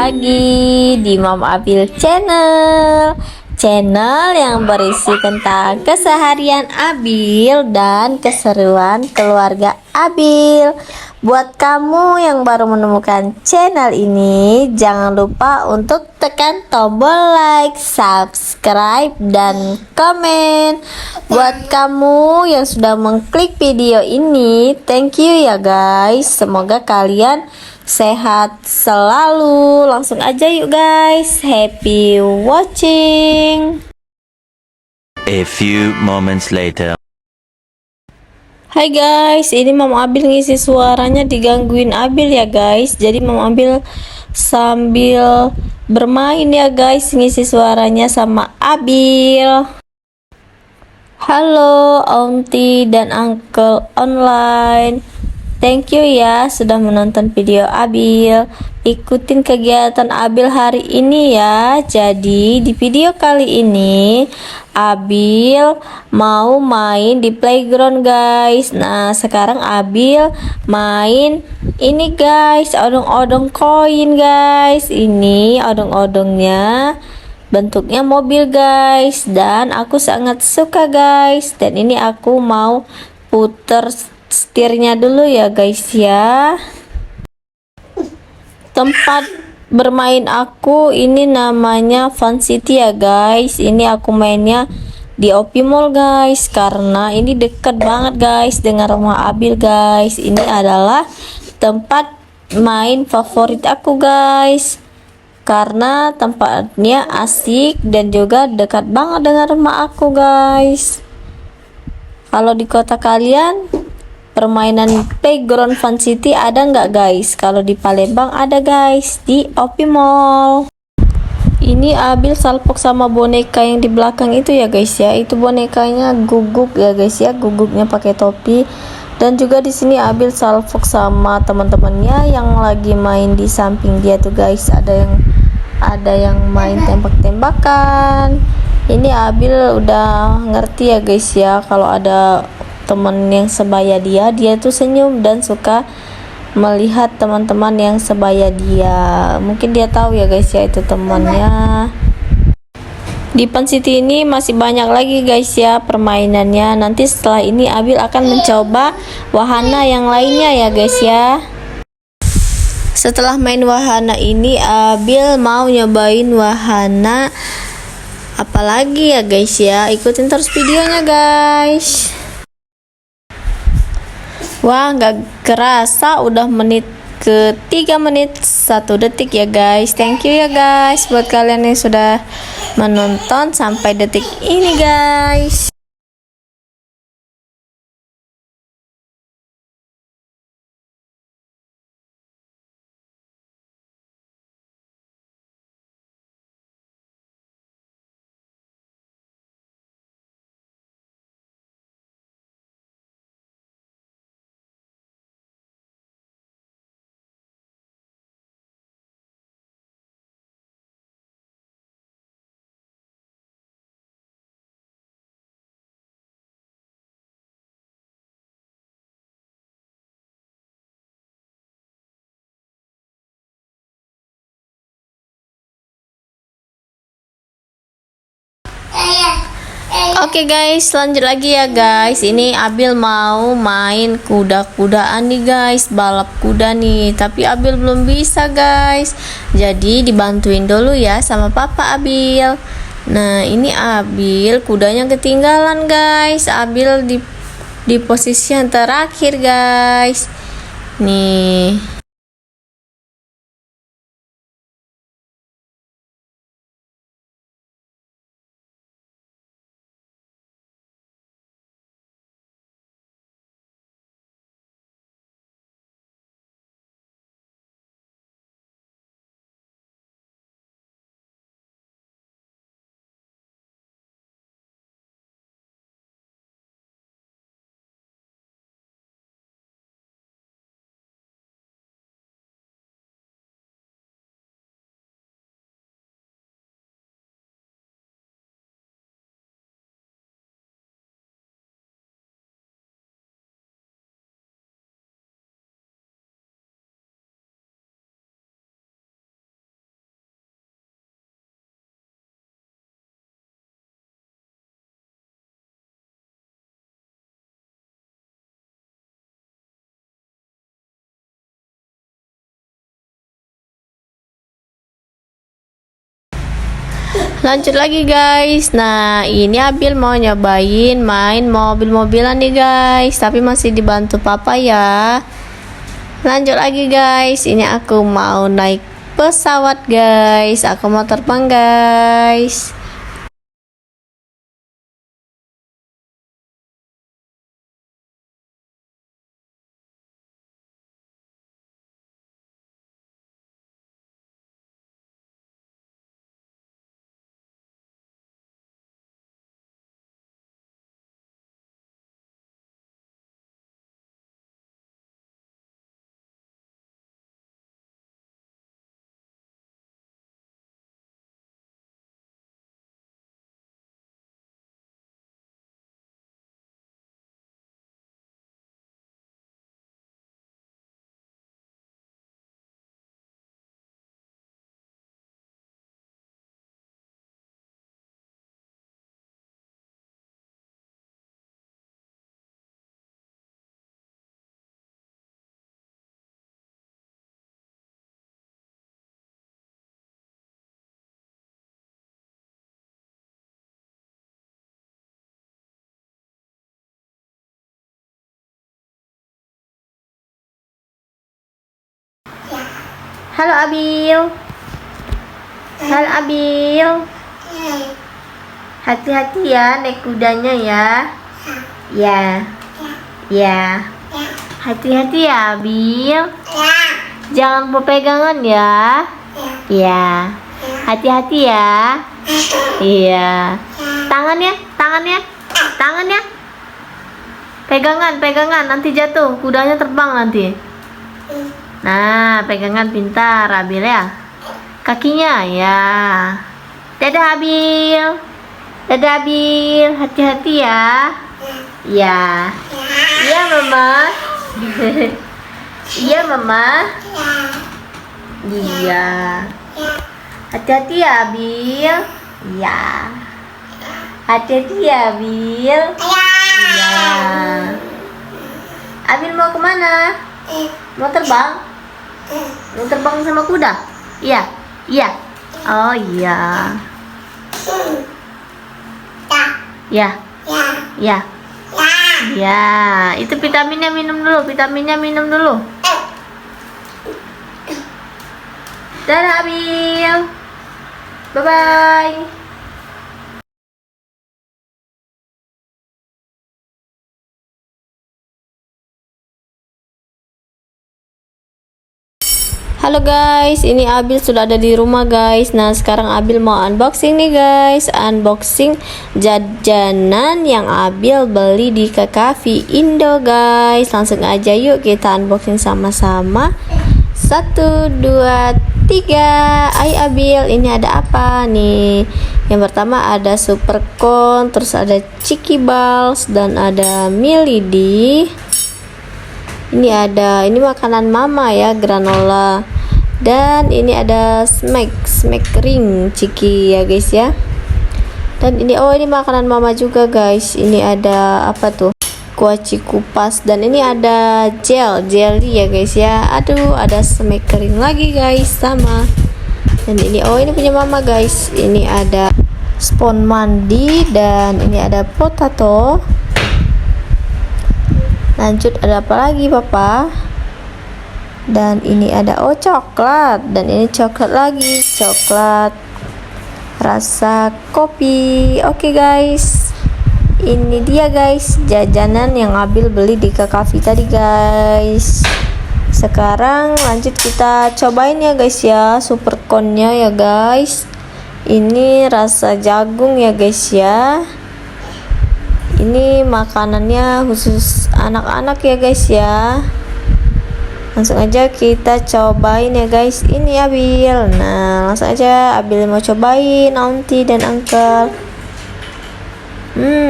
lagi di Mam Abil Channel. Channel yang berisi tentang keseharian Abil dan keseruan keluarga Abil. Buat kamu yang baru menemukan channel ini, jangan lupa untuk tekan tombol like, subscribe, dan komen. Buat kamu yang sudah mengklik video ini, thank you ya guys. Semoga kalian sehat selalu. Langsung aja yuk guys. Happy watching. A few moments later. Hai guys, ini Mam Abil ngisi suaranya, digangguin Abil ya guys. Jadi Mam Abil sambil bermain ya guys, ngisi suaranya sama Abil. Halo Auntie dan Uncle online. Thank you ya sudah menonton video Abil. Ikutin kegiatan Abil hari ini ya. Jadi di video kali ini Abil mau main di playground guys. Nah sekarang Abil main ini guys, odong-odong koin guys. Ini odong-odongnya bentuknya mobil guys, dan aku sangat suka guys. Dan ini aku mau puter setirnya dulu ya guys ya. Tempat bermain aku ini namanya Fun City ya guys. Ini aku mainnya di OP Mall guys, karena ini deket banget guys dengan rumah Abil guys. Ini adalah tempat main favorit aku guys, karena tempatnya asik dan juga dekat banget dengan rumah aku guys. Kalau di kota kalian permainan playground Fun City ada nggak guys? Kalau di Palembang ada guys, di OP Mall. Ini Abil salpok sama boneka yang di belakang itu ya guys ya. Itu bonekanya guguk ya guys ya, guguknya pakai topi. Dan juga di sini Abil salpok sama teman-temannya yang lagi main di samping dia tuh guys. Ada yang main tembak-tembakan. Ini Abil udah ngerti ya guys ya, kalau ada teman yang sebaya dia tuh senyum dan suka melihat teman-teman yang sebaya dia. Mungkin dia tahu ya guys ya itu temannya. Di Fun City ini masih banyak lagi guys ya permainannya. Nanti setelah ini Abil akan mencoba wahana yang lainnya ya guys ya. Setelah main wahana ini Abil mau nyobain wahana apalagi ya guys ya. Ikutin terus videonya guys. Wah nggak kerasa udah menit ke 3 menit 1 detik ya guys. Thank you ya guys buat kalian yang sudah menonton sampai detik ini guys. Oke guys, lanjut lagi ya guys. Ini Abil mau main kuda-kudaan nih guys, balap kuda nih. Tapi Abil belum bisa guys. Jadi dibantuin dulu ya sama Papa Abil. Nah, ini Abil kudanya ketinggalan guys. Abil di posisi yang terakhir guys. Nih. Lanjut lagi guys. Nah, ini Abil mau nyobain main mobil-mobilan nih guys, tapi masih dibantu papa ya. Lanjut lagi guys. Ini aku mau naik pesawat guys. Aku mau terbang guys. Halo Abil. Halo Abil. Hati-hati ya naik kudanya ya. Ya. Ya. Hati-hati ya Abil. Jangan berpegangan ya. Ya. Hati-hati ya. Iya. Tangannya, tangannya, tangannya. Pegangan, nanti jatuh. Kudanya terbang nanti. Nah, pegangan pintar Abil ya. Kakinya ya. Dadah Abil. Dadah Abil. Hati-hati ya. Ya. Iya Mama. Iya Mama. Iya. Hati-hati ya Abil. Iya. Hati-hati ya Abil. Iya. Abil mau kemana? Mau terbang? Mau terbang sama kuda? Iya. Iya. Oh iya. Ya. Ya. Ya. Itu vitaminnya minum dulu. Dadah Abil. Bye bye. Halo guys, ini Abil sudah ada di rumah guys. Nah, sekarang Abil mau unboxing nih guys. Unboxing jajanan yang Abil beli di Cafe Indo guys. Langsung aja yuk kita unboxing sama-sama. 1, 2, 3. Ayo Abil, ini ada apa nih? Yang pertama ada Supercon, terus ada Cheeky Balls, dan ada Milady. Ini makanan mama ya, granola. Dan ini ada smack ring ciki ya guys ya. Dan ini makanan mama juga guys. Ini ada apa tuh? Kuaci kupas, dan ini ada jelly ya guys ya. Aduh, ada smack ring lagi guys sama. Dan ini punya mama guys. Ini ada spons mandi, dan ini ada potato. Lanjut, ada apa lagi papa? Dan ini ada coklat, dan ini coklat lagi, coklat rasa kopi. Oke guys, ini dia guys jajanan yang Abil beli di Cafe tadi guys. Sekarang lanjut kita cobain ya guys ya, Superconnya ya guys. Ini rasa jagung ya guys ya. Ini makanannya khusus anak-anak ya guys ya. Langsung aja kita cobain ya guys. Ini Abil. Nah, langsung aja Abil mau cobain, auntie dan uncle.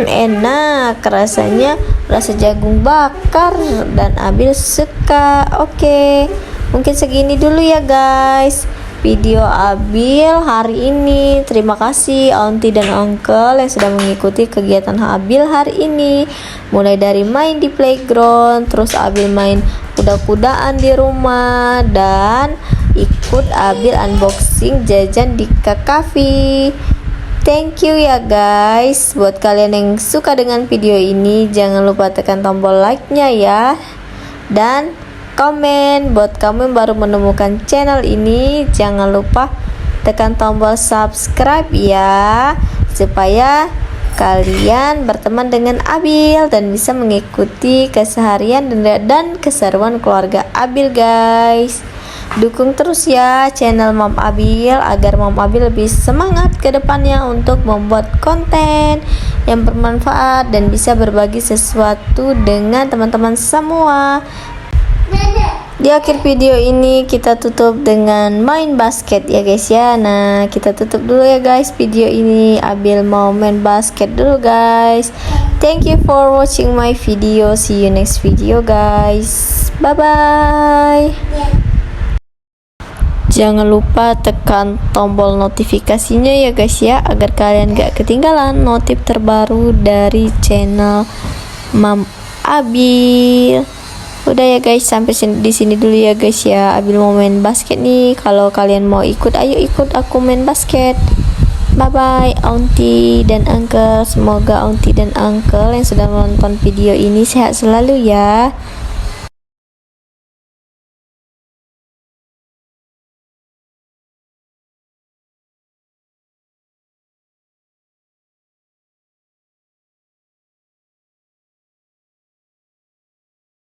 Enak rasanya, rasa jagung bakar, dan Abil suka. Oke, mungkin segini dulu ya guys video Abil hari ini. Terima kasih auntie dan uncle yang sudah mengikuti kegiatan Abil hari ini. Mulai dari main di playground, terus Abil main kuda-kudaan di rumah, dan ikut Abil unboxing jajan di Cafe. Thank you ya guys. Buat kalian yang suka dengan video ini, jangan lupa tekan tombol like-nya ya. Dan komen. Buat kamu yang baru menemukan channel ini, jangan lupa tekan tombol subscribe ya, supaya kalian berteman dengan Abil dan bisa mengikuti keseharian dan keseruan keluarga Abil guys. Dukung terus ya channel Mom Abil agar Mom Abil lebih semangat ke depannya untuk membuat konten yang bermanfaat dan bisa berbagi sesuatu dengan teman-teman semua. Di akhir video ini kita tutup dengan main basket ya guys ya. Nah, kita tutup dulu ya guys video ini. Abil mau main basket dulu guys. Thank you for watching my video. See you next video guys. Bye bye. Jangan lupa tekan tombol notifikasinya ya guys ya, agar kalian gak ketinggalan notif terbaru dari channel Mom Abil. Udah ya guys, sampai di sini dulu ya guys ya. Abil mau main basket nih. Kalau kalian mau ikut, ayo ikut aku main basket. Bye bye auntie dan uncle. Semoga auntie dan uncle yang sudah menonton video ini sehat selalu ya.